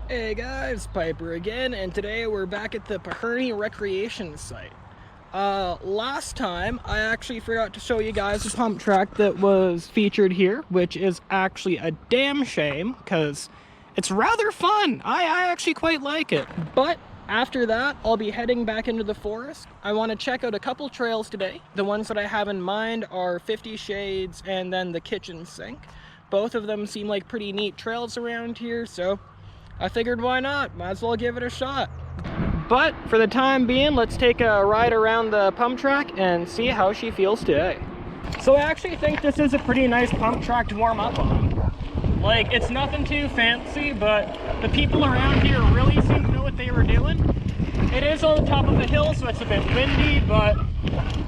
Hey guys, Piper again, and today we're back at the Pitherny Recreation site. Last time I actually forgot to show you guys a pump track that was featured here, which is actually a damn shame because it's rather fun. I actually quite like it. But after that, I'll be heading back into the forest. I want to check out a couple trails today. The ones that I have in mind are 50 Shades and then the kitchen sink. Both of them seem like pretty neat trails around here, so I figured why not? Might as well give it a shot. But for the time being, let's take a ride around the pump track and see how she feels today. So I actually think this is a pretty nice pump track to warm up on. Like, it's nothing too fancy, but the people around here really seem to know what they were doing. It is on the top of a hill, so it's a bit windy, but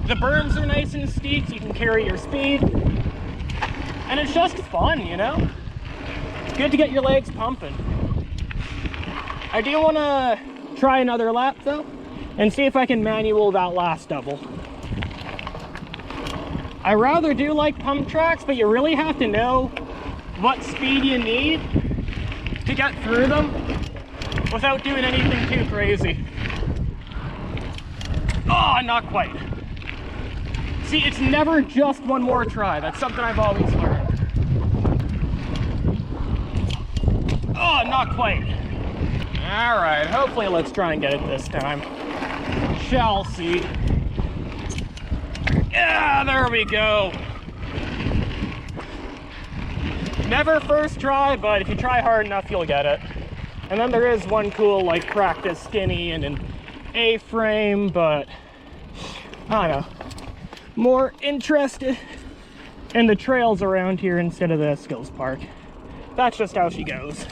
the berms are nice and steep, so you can carry your speed. And it's just fun, you know? It's good to get your legs pumping. I do want to try another lap though and see if I can manual that last double. I rather do like pump tracks, but you really have to know what speed you need to get through them without doing anything too crazy. Oh, not quite. See, it's never just one more try. That's something I've always learned. Oh, not quite. All right, hopefully let's try and get it this time. Shall see. Yeah, there we go. Never first try, but if you try hard enough, you'll get it. And then there is one cool, like, practice skinny and an A-frame, but I don't know. More interested in the trails around here instead of the skills park. That's just how she goes.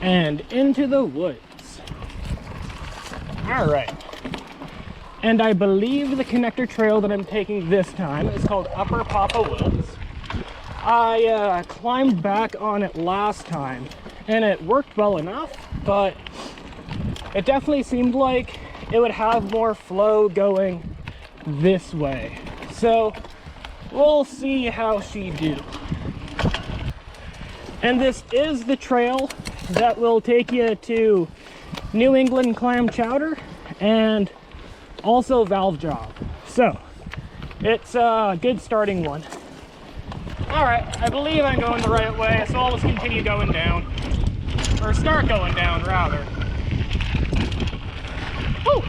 And into the woods. All right. And I believe the connector trail that I'm taking this time is called Upper Papa Woods. I climbed back on it last time and it worked well enough, but it definitely seemed like it would have more flow going this way. So we'll see how she do. And this is the trail that will take you to New England clam chowder and also valve job. So it's a good starting one. All right, I believe I'm going the right way, so I'll just continue going down, or start going down rather. Whew.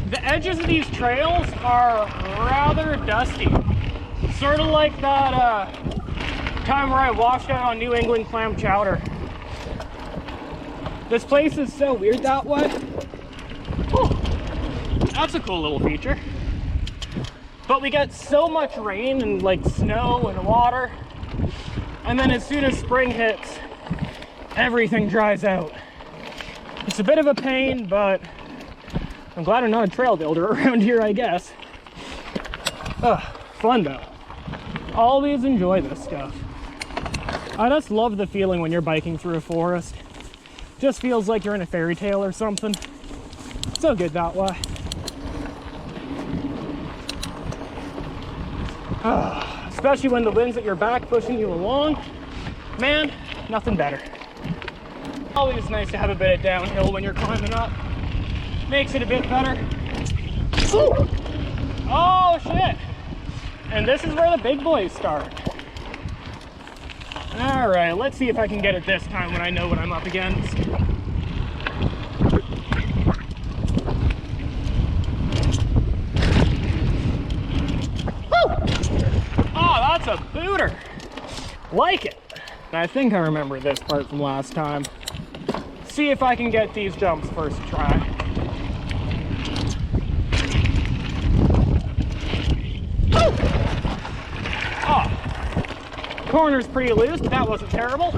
The edges of these trails are rather dusty, sort of like that time where I washed out on New England clam chowder. This place is so weird that way. Whew. That's a cool little feature. But we get so much rain and like snow and water, and then as soon as spring hits, everything dries out. It's a bit of a pain, but I'm glad I'm not a trail builder around here, I guess. Fun though. Always enjoy this stuff. I just love the feeling when you're biking through a forest. Just feels like you're in a fairy tale or something. So good that way. Especially when the wind's at your back pushing you along. Man, nothing better. Always nice to have a bit of downhill when you're climbing up. Makes it a bit better. Ooh. Oh shit! And this is where the big boys start. All right, let's see if I can get it this time when I know what I'm up against. That's a booter. Like it. I think I remember this part from last time. See if I can get these jumps first try. Woo! Oh, corner's pretty loose, but that wasn't terrible.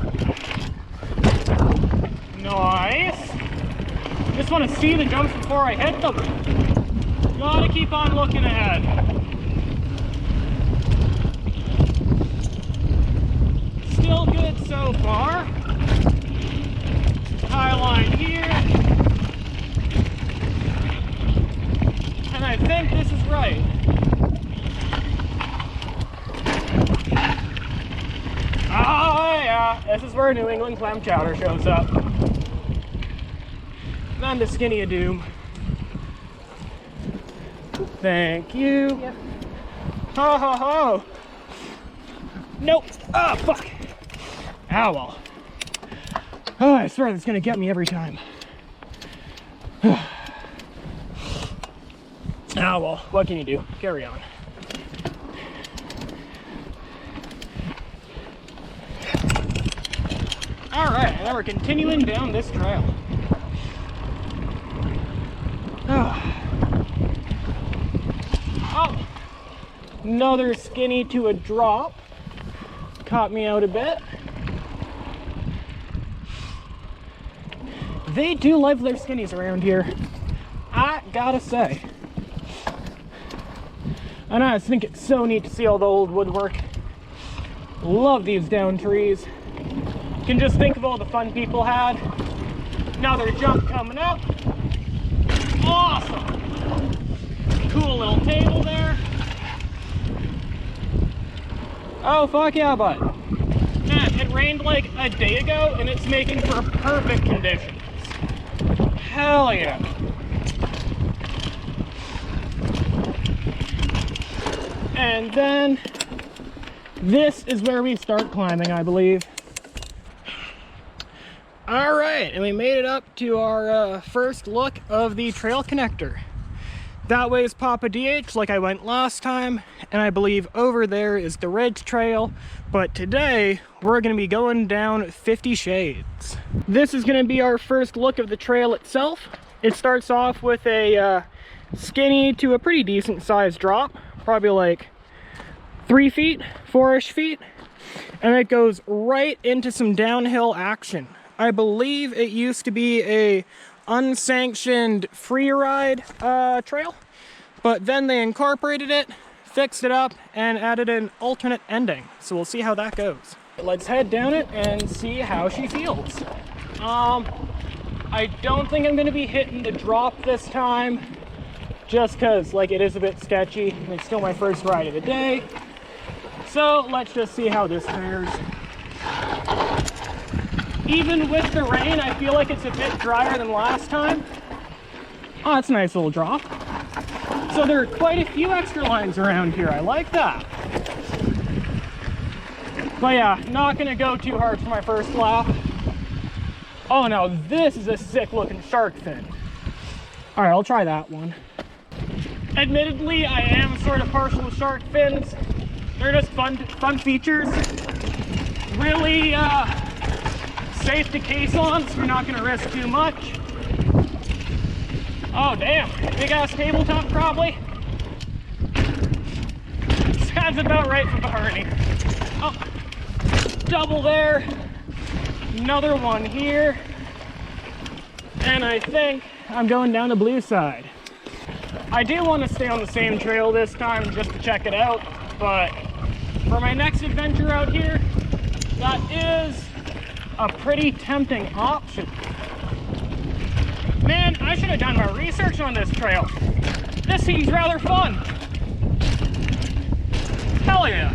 Nice. Just want to see the jumps before I hit them. Gotta keep on looking ahead. Still good so far. High line here. And I think this is right. Oh yeah, this is where New England clam chowder shows up. Then the skinny of doom. Thank you. Yep. Ho ho ho. Nope. Oh, fuck. Ow, well. Oh, I swear that's gonna get me every time. Ow, well, what can you do? Carry on. Alright, and then we're continuing down this trail. Oh, another skinny to a drop. Caught me out a bit. They do love their skinnies around here, I gotta say. And I just think it's so neat to see all the old woodwork. Love these down trees. Can just think of all the fun people had. Another jump coming up. Awesome. Cool little table there. Oh, fuck yeah, bud. Man, it rained like a day ago and it's making for perfect conditions. Hell yeah. And then this is where we start climbing, I believe. All right, and we made it up to our first look of the trail connector. That way is Papa DH, like I went last time, and I believe over there is the Ridge Trail. But today, we're going to be going down 50 Shades. This is going to be our first look of the trail itself. It starts off with a skinny to a pretty decent sized drop, probably like 3 feet, 4-ish feet, and it goes right into some downhill action. I believe it used to be a unsanctioned free ride trail, but then they incorporated it, fixed it up, and added an alternate ending. So we'll see how that goes. Let's head down it and see how she feels. I don't think I'm going to be hitting the drop this time, just because like it is a bit sketchy and it's still my first ride of the day. So let's just see how this fares. Even with the rain, I feel like it's a bit drier than last time. Oh, that's a nice little drop. So there are quite a few extra lines around here. I like that. But yeah, not gonna go too hard for my first lap. Oh no, this is a sick looking shark fin. All right, I'll try that one. Admittedly, I am sort of partial to shark fins. They're just fun features. Really, safe to case on, so you're not going to risk too much. Oh damn, big ass tabletop probably. Sounds about right for Pitherny. Oh, double there, another one here, and I think I'm going down the blue side. I do want to stay on the same trail this time just to check it out, but for my next adventure out here, that is a pretty tempting option. Man, I should have done my research on this trail. This seems rather fun. Hell yeah.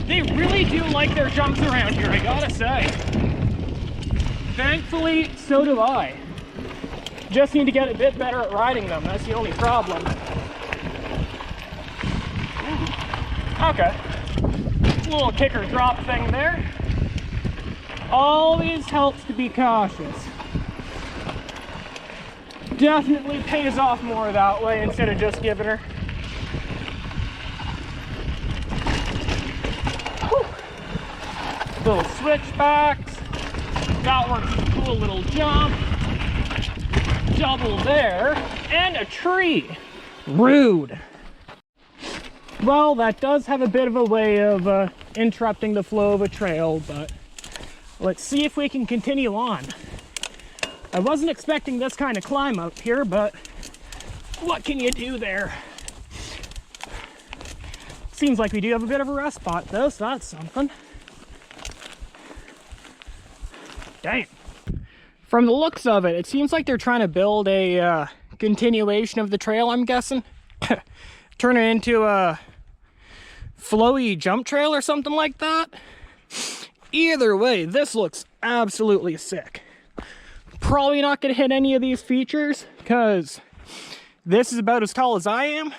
They really do like their jumps around here, I gotta say. Thankfully, so do I. Just need to get a bit better at riding them, that's the only problem. Okay. Little kicker drop thing there. Always helps to be cautious. Definitely pays off more that way instead of just giving her. Whew. Little switchbacks. That works as a cool little jump. Double there. And a tree. Rude. Well, that does have a bit of a way of interrupting the flow of a trail, but let's see if we can continue on. I wasn't expecting this kind of climb up here, but what can you do there? Seems like we do have a bit of a rest spot though, so that's something. Dang. From the looks of it, it seems like they're trying to build a continuation of the trail, I'm guessing. Turn it into a flowy jump trail or something like that. Either way, this looks absolutely sick. Probably not going to hit any of these features because this is about as tall as I am.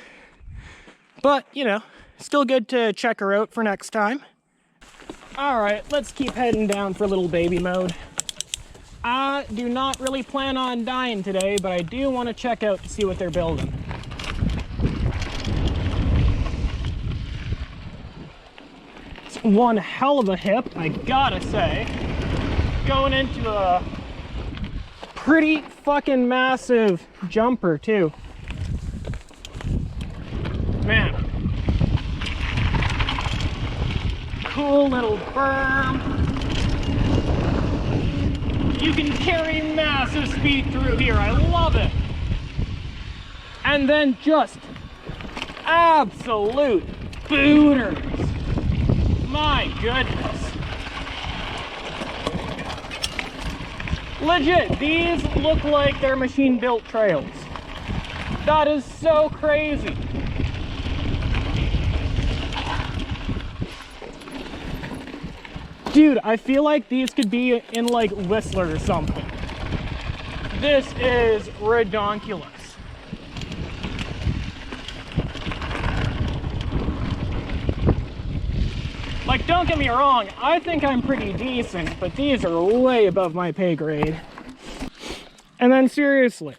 But, you know, still good to check her out for next time. All right, let's keep heading down for little baby mode. I do not really plan on dying today, but I do want to check out to see what they're building. It's one hell of a hip, I gotta say. Going into a pretty fucking massive jumper, too. Man. Cool little berm. You can carry massive speed through here. I love it. And then just absolute booters. My goodness. Legit, these look like they're machine-built trails. That is so crazy. Dude, I feel like these could be in like Whistler or something. This is redonkulous. Like, don't get me wrong, I think I'm pretty decent, but these are way above my pay grade. And then seriously,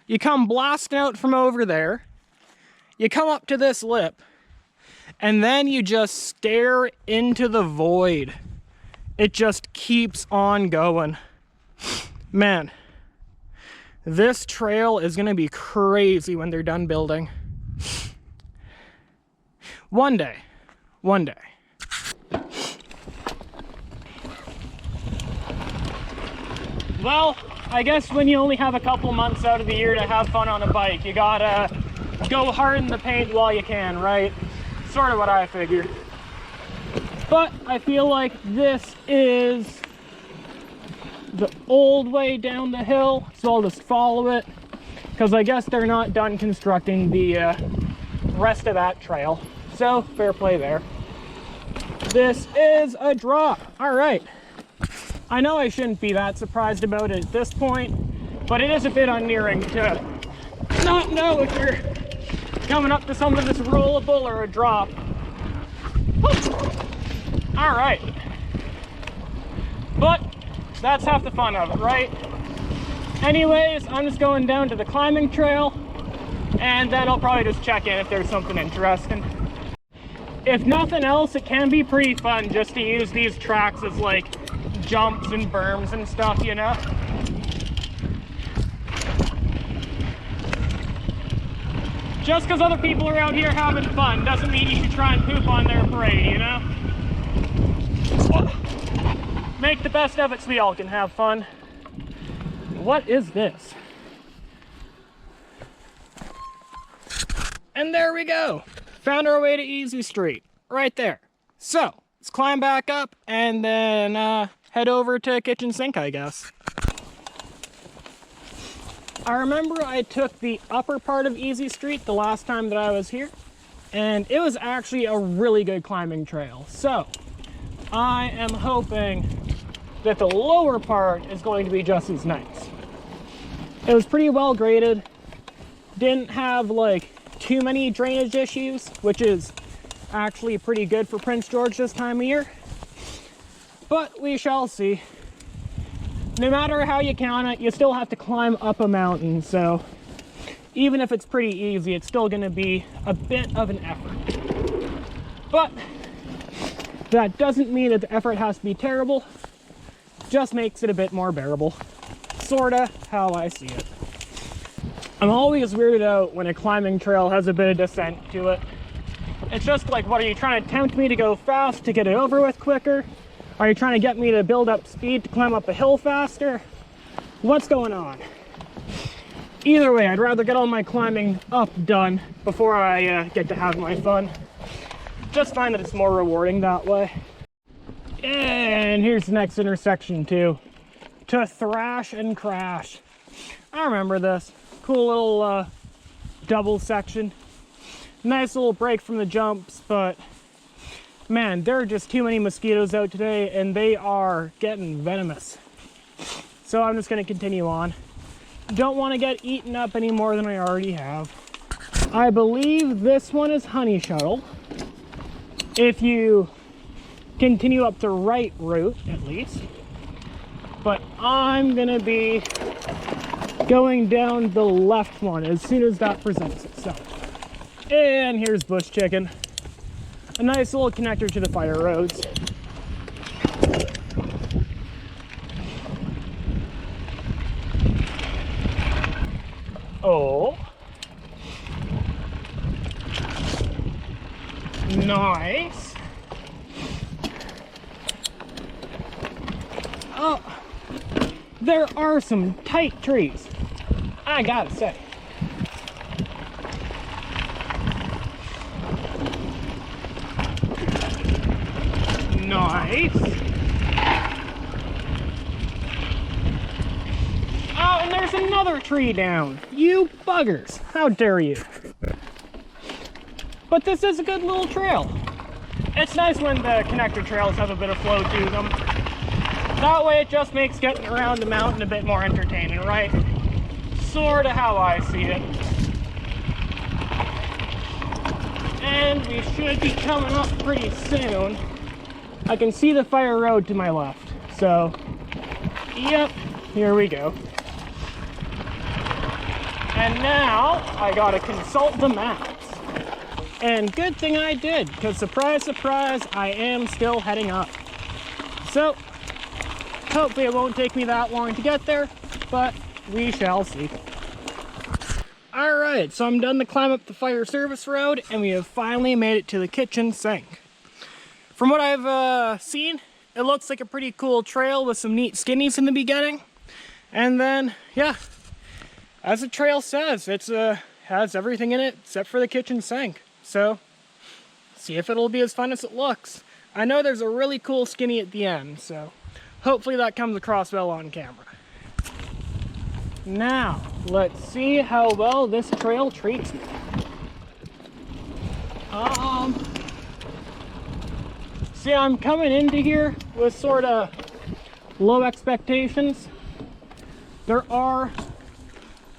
you come blasting out from over there, you come up to this lip, and then you just stare into the void. It just keeps on going. Man, this trail is gonna be crazy when they're done building. One day. Well, I guess when you only have a couple months out of the year to have fun on a bike, you gotta go hard in the paint while you can, right? Sort of what I figured. But I feel like this is the old way down the hill, so I'll just follow it, because I guess they're not done constructing the rest of that trail. So, fair play there. This is a drop. All right. I know I shouldn't be that surprised about it at this point, but it is a bit unnerving to not know if you're coming up to something that's rollable or a drop. All right, but that's half the fun of it, right? Anyways, I'm just going down to the climbing trail, and then I'll probably just check in if there's something interesting. If nothing else, it can be pretty fun just to use these tracks as like jumps and berms and stuff, you know? Just because other people are out here having fun doesn't mean you should try and poop on their parade, you know? Make the best of it so we all can have fun. What is this? And there we go. Found our way to Easy Street. Right there. So, let's climb back up and then head over to Kitchen Sink, I guess. I remember I took the upper part of Easy Street the last time that I was here, and it was actually a really good climbing trail. So, I am hoping that the lower part is going to be just as nice. It was pretty well graded, didn't have like too many drainage issues, which is actually pretty good for Prince George this time of year, but we shall see. No matter how you count it, you still have to climb up a mountain, so even if it's pretty easy, it's still gonna be a bit of an effort. But that doesn't mean that the effort has to be terrible, just makes it a bit more bearable. Sorta how I see it. I'm always weirded out when a climbing trail has a bit of descent to it. It's just like, what, are you trying to tempt me to go fast to get it over with quicker? Are you trying to get me to build up speed to climb up a hill faster? What's going on? Either way, I'd rather get all my climbing up done before I get to have my fun. Just find that it's more rewarding that way. And here's the next intersection too. To thrash and crash. I remember this. Cool little double section. Nice little break from the jumps, but Man, there are just too many mosquitoes out today, and they are getting venomous. So I'm just going to continue on. Don't want to get eaten up any more than I already have. I believe this one is honey shuttle. If you continue up the right route, at least. But I'm going to be going down the left one as soon as that presents itself. And here's bush chicken. A nice little connector to the fire roads. Oh. Nice. Oh. There are some tight trees, I gotta say. Nice. Oh, and there's another tree down. You buggers. How dare you? But this is a good little trail. It's nice when the connector trails have a bit of flow to them. That way it just makes getting around the mountain a bit more entertaining, right? Sort of how I see it. And we should be coming up pretty soon. I can see the fire road to my left. So, yep, here we go. And now I gotta consult the maps. And good thing I did, because surprise, surprise, I am still heading up. So, hopefully it won't take me that long to get there, but we shall see. Alright, so I'm done to climb up the fire service road, and we have finally made it to the kitchen sink. From what I've seen, it looks like a pretty cool trail with some neat skinnies in the beginning. And then, yeah, as the trail says, it's has everything in it except for the kitchen sink. So, see if it'll be as fun as it looks. I know there's a really cool skinny at the end, so hopefully that comes across well on camera. Now, let's see how well this trail treats me. See, I'm coming into here with sort of low expectations. There are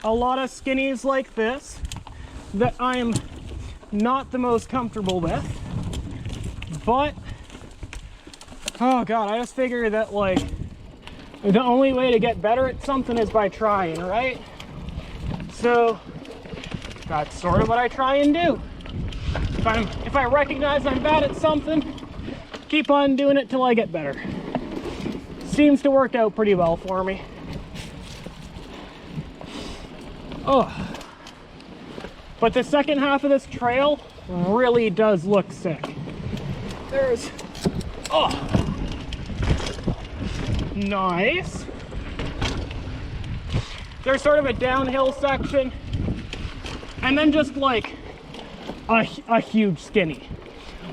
a lot of skinnies like this that I'm not the most comfortable with, but oh god, I just figure that like the only way to get better at something is by trying, right? So that's sort of what I try and do. If I recognize I'm bad at something, keep on doing it till I get better. Seems to work out pretty well for me. Oh, but the second half of this trail really does look sick. There's, oh, nice. There's sort of a downhill section, and then just like a huge skinny.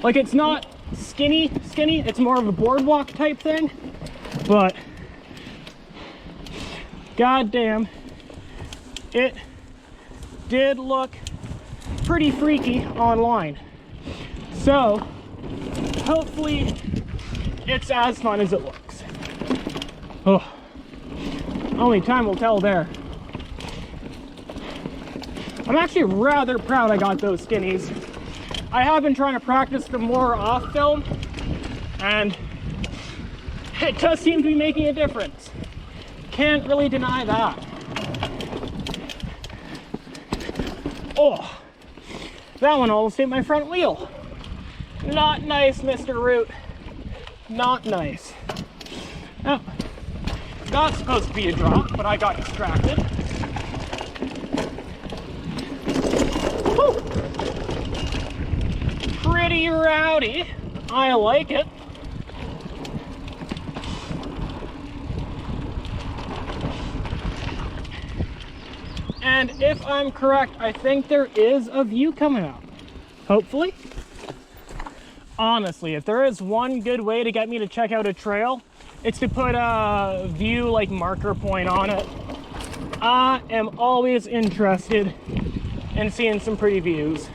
Like it's not skinny, it's more of a boardwalk type thing, but goddamn, it did look pretty freaky online. So hopefully it's as fun as it looks. Oh, only time will tell there. I'm actually rather proud I got those skinnies. I have been trying to practice them more off film, and it does seem to be making a difference. Can't really deny that. Oh, that one almost hit my front wheel. Not nice, Mr. Root. Not nice. Oh, not supposed to be a drop, but I got distracted. Whew. Pretty rowdy. I like it. And if I'm correct, I think there is a view coming up. Hopefully. Honestly, if there is one good way to get me to check out a trail, it's to put a view like marker point on it. I am always interested in seeing some pretty views.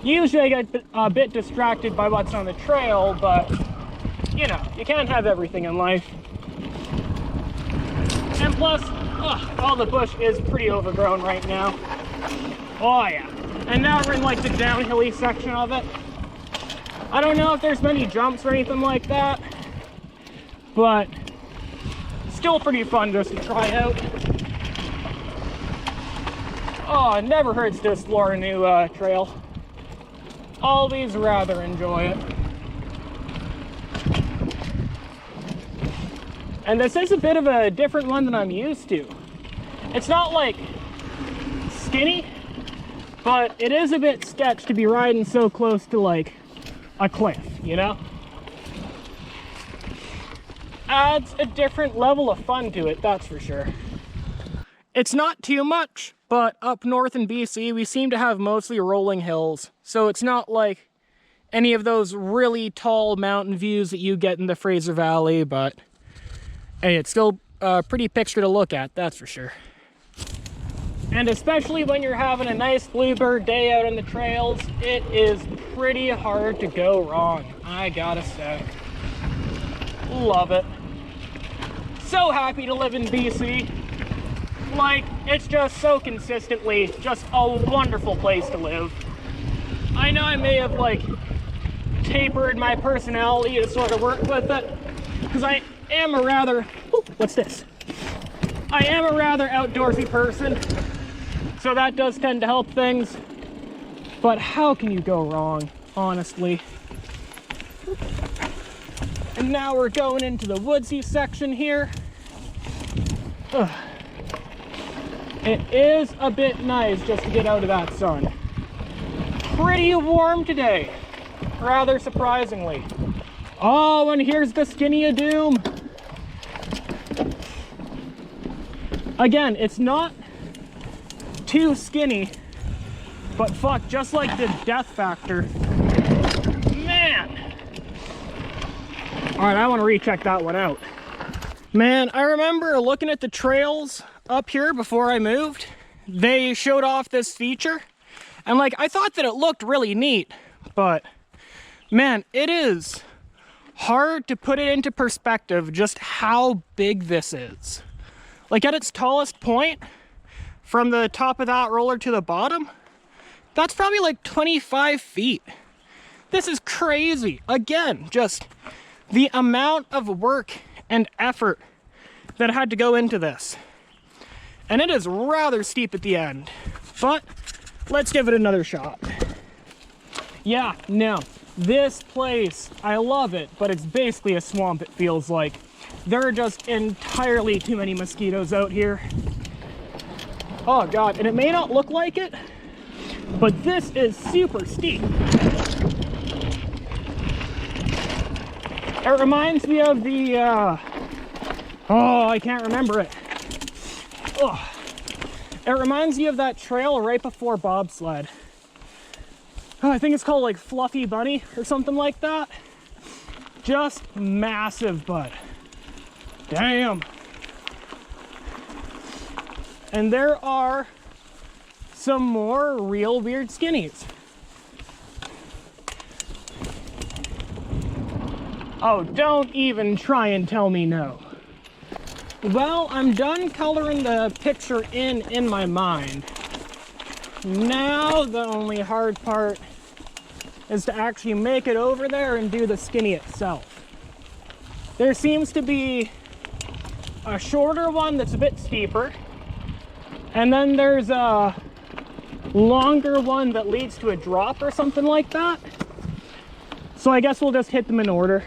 Usually I get a bit distracted by what's on the trail, but you know, you can't have everything in life. And plus, all the bush is pretty overgrown right now. Oh yeah. And now we're in like the downhilly section of it. I don't know if there's many jumps or anything like that, but still pretty fun just to try out. Oh, it never hurts to explore a new trail. Always rather enjoy it. And this is a bit of a different one than I'm used to. It's not like skinny, but it is a bit sketch to be riding so close to like a cliff, you know? Adds a different level of fun to it, that's for sure. It's not too much, but up north in BC, we seem to have mostly rolling hills. So it's not like any of those really tall mountain views that you get in the Fraser Valley, but hey, it's still a pretty picture to look at, that's for sure. And especially when you're having a nice bluebird day out on the trails, it is pretty hard to go wrong, I gotta say. Love it. So happy to live in BC. Like, it's just so consistently just a wonderful place to live. I know I may have like tapered my personality to sort of work with it, because I am a rather, what's this? I am a rather outdoorsy person, so that does tend to help things. But how can you go wrong, honestly? And now we're going into the woodsy section here. Ugh. It is a bit nice just to get out of that sun. Pretty warm today, rather surprisingly. Oh, and here's the Skinny of Doom. Again, it's not too skinny, but fuck, just like the death factor. Man! Alright, I want to recheck that one out. Man, I remember looking at the trails up here before I moved. They showed off this feature, and like, I thought that it looked really neat, but man, it is hard to put it into perspective just how big this is. Like, at its tallest point, from the top of that roller to the bottom, that's probably like 25 feet. This is crazy. Again, just the amount of work and effort that had to go into this. And it is rather steep at the end, but let's give it another shot. Yeah, no, this place, I love it, but it's basically a swamp, it feels like. There are just entirely too many mosquitoes out here. Oh God, and it may not look like it, but this is super steep. It reminds me of the, oh, I can't remember it. Oh, it reminds me of that trail right before bobsled. Oh, I think it's called like Fluffy Bunny or something like that. Just massive, bud. Damn. And there are some more real weird skinnies. Oh, don't even try and tell me no. Well, I'm done coloring the picture in my mind. Now the only hard part is to actually make it over there and do the skinny itself. There seems to be a shorter one that's a bit steeper, and then there's a longer one that leads to a drop or something like that. So I guess we'll just hit them in order.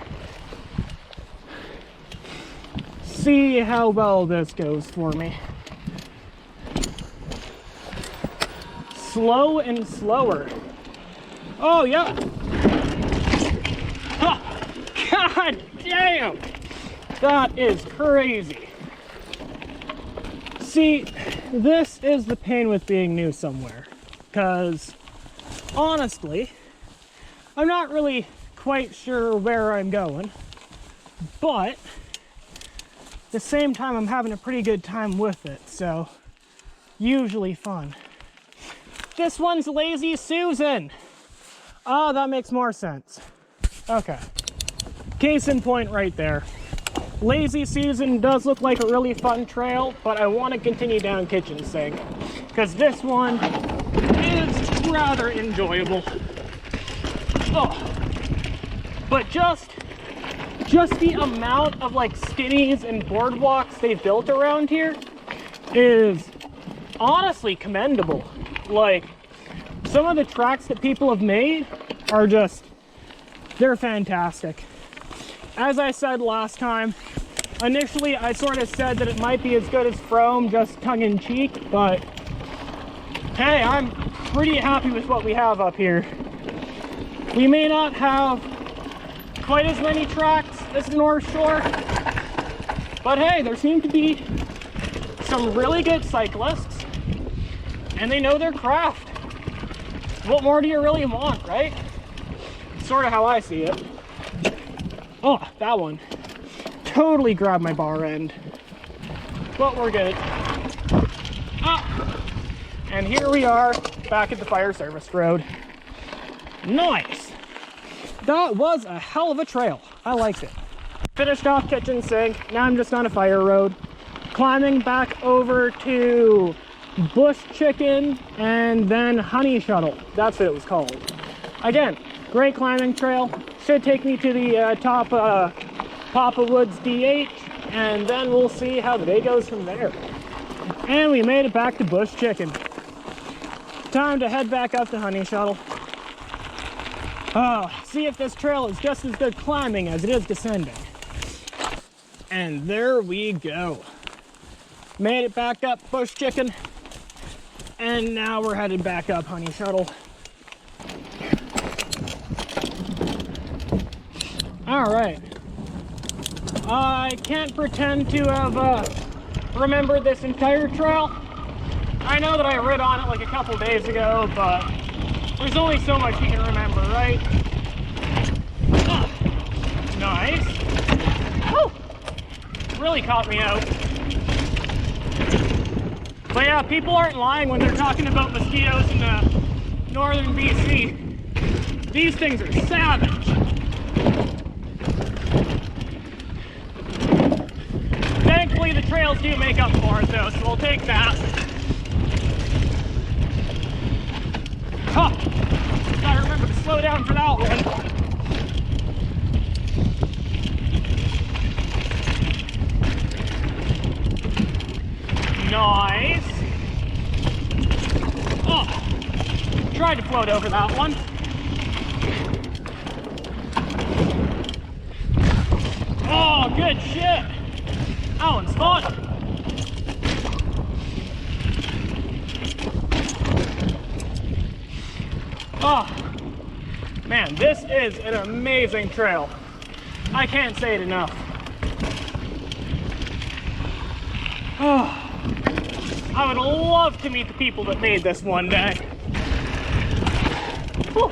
See how well this goes for me. Slow and slower. Oh, yeah. Oh, God damn. That is crazy. See, this is the pain with being new somewhere. Because, honestly, I'm not really quite sure where I'm going. But at the same time, I'm having a pretty good time with it, so usually fun. This one's Lazy Susan. Ah, that makes more sense. Okay. Case in point right there. Lazy Susan does look like a really fun trail, but I want to continue down Kitchen Sink because this one is rather enjoyable. Oh, but just the amount of like skinnies and boardwalks they've built around here is honestly commendable. Like, some of the tracks that people have made are just, they're fantastic. As I said last time, initially I sort of said that it might be as good as Frome, just tongue-in-cheek, but hey, I'm pretty happy with what we have up here. We may not have quite as many tracks as the North Shore, but hey, there seem to be some really good cyclists, and they know their craft. What more do you really want, right? Sort of how I see it. Oh, that one totally grabbed my bar end, but we're good. Ah, and here we are back at the fire service road. Nice. That was a hell of a trail. I liked it. Finished off Kitchen Sink. Now I'm just on a fire road, climbing back over to Bush Chicken and then Honey Shuttle. That's what it was called. Again, great climbing trail. Should take me to the top Papa Woods DH, and then we'll see how the day goes from there. And we made it back to Bush Chicken. Time to head back up to Honey Shuttle. See if this trail is just as good climbing as it is descending. And there we go. Made it back up Bush Chicken. And now we're headed back up Honey Shuttle. Alright. I can't pretend to have remembered this entire trail. I know that I rid on it like a couple days ago, but there's only so much you can remember, right? Nice. Woo! Really caught me out. But yeah, people aren't lying when they're talking about mosquitoes in northern BC. These things are savage. Thankfully, the trails do make up for it, though, so we'll take that. Huh. Gotta remember to slow down for that one. Nice. Oh, tried to float over that one. Oh, good shit. That one's fun. Oh, man, this is an amazing trail. I can't say it enough. Oh, I would love to meet the people that made this one day. Whew.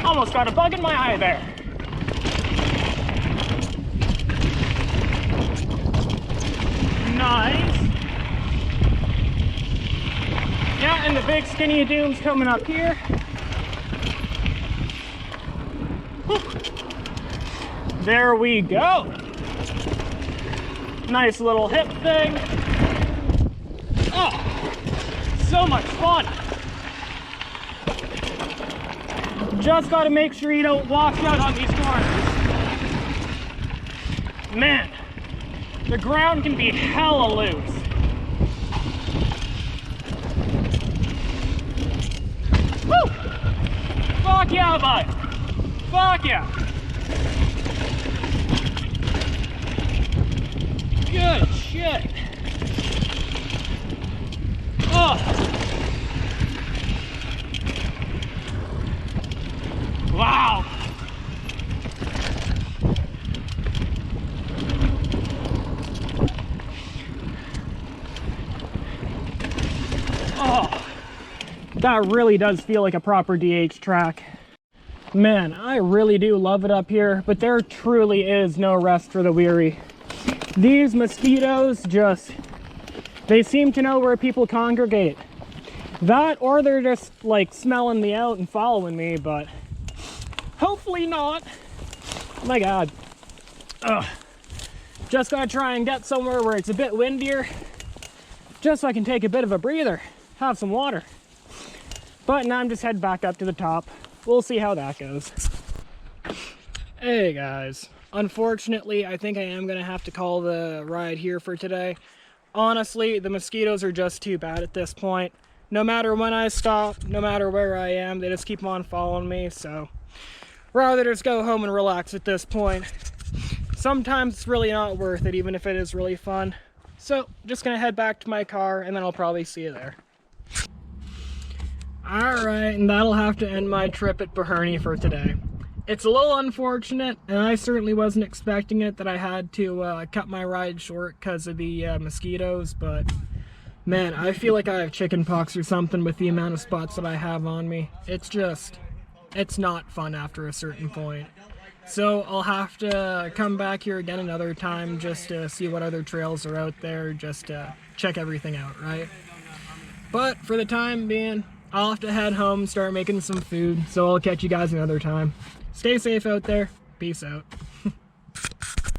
Almost got a bug in my eye there. Nice. Yeah, and the big skinny dunes coming up here. Whew. There we go. Nice little hip thing. Oh, so much fun. Just got to make sure you don't wash out on these corners. Man, the ground can be hella loose. Woo! Fuck yeah, bud. Fuck yeah. Good shit. Oh. Wow. Oh. That really does feel like a proper DH track. Man, I really do love it up here, but there truly is no rest for the weary. These mosquitoes just, they seem to know where people congregate. That, or they're just like smelling me out and following me, but Hopefully not. Oh my God. Ugh. Just gotta try and get somewhere where it's a bit windier, just so I can take a bit of a breather, have some water. But now I'm just heading back up to the top. We'll see how that goes. Hey guys, unfortunately I think I am gonna have to call the ride here for today. Honestly, the mosquitoes are just too bad at this point. No matter when I stop, no matter where I am, they just keep on following me, so rather just go home and relax at this point. Sometimes it's really not worth it, even if it is really fun. So, just gonna head back to my car, and then I'll probably see you there. Alright, and that'll have to end my trip at Pitherny for today. It's a little unfortunate, and I certainly wasn't expecting it, that I had to cut my ride short because of the mosquitoes, but man, I feel like I have chicken pox or something with the amount of spots that I have on me. It's not fun after a certain point. So I'll have to come back here again another time just to see what other trails are out there, just to check everything out, right? But for the time being, I'll have to head home and start making some food, so I'll catch you guys another time. Stay safe out there. Peace out.